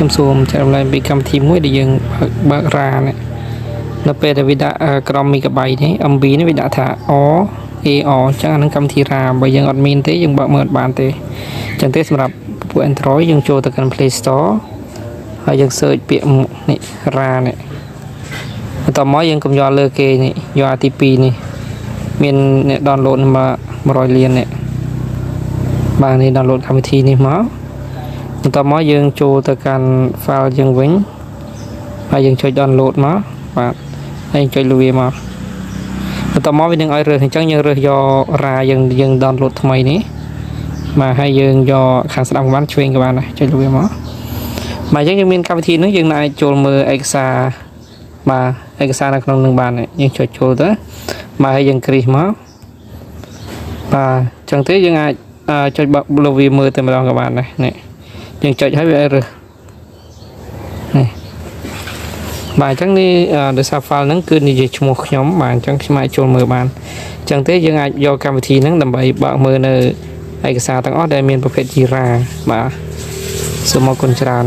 ខ្ញុំសូមចែករំលែកពីកម្មវិធីមួយដែលយើងបើករានេះនៅពេលដែលវាដាក់ក្រមមីកាបៃនេះ MB នេះវាដាក់ថា AR ចឹងអានឹងកម្មវិធីរាបើយើងអត់មានទេយើងបើកមើលបានទេចឹងទេសម្រាប់ពួក Android យើងចូលទៅកាន់ Play Store ហើយយើង search ពាក្យនេះរានេះបន្តមកយើងកុំយកលើគេនេះយកអាទី2នេះមានអ្នក download មក100លាននេះបាទនេះ download កម្មវិធីនេះមកបន្តមកយើងចូលទៅកាន់ file យើងវិញហើយយើងចុច download មកបាទហើយចុចលើវាមកបន្តមកវានឹងឲ្យរើសអញ្ចឹងយើងរើសយករាយើង download ថ្មីនេះបាទហើយយើងយកខាងស្ដាំក៏បានឆ្វេងក៏បានដែរចុចលើវាមកបាទអញ្ចឹងយើងមានកម្មវិធីនេះយើងអាចចូលមើលឯកសារបាទឯកសារនៅក្នុងនឹងបានយើងចុចចូលទៅបាទហើយយើងគ្រីសមកបាទអញ្ចឹងទេយើងអាចចុចបើកលើវាមើលតែម្ដងក៏បានដែរនេះយើងចុចឲ្យវារើសនេះបាទអញ្ចឹងនេះដោយសារ file ហ្នឹងគឺនិយាយឈ្មោះខ្ញុំបាទអញ្ចឹងខ្ញុំអាចចូលមើលបានអញ្ចឹងទេយើងអាចយកកម្មវិធីហ្នឹងដើម្បីបើកមើលនៅឯកសារទាំងអស់ដែលមានប្រភេទ Jira បាទសូមអរគុណច្រើន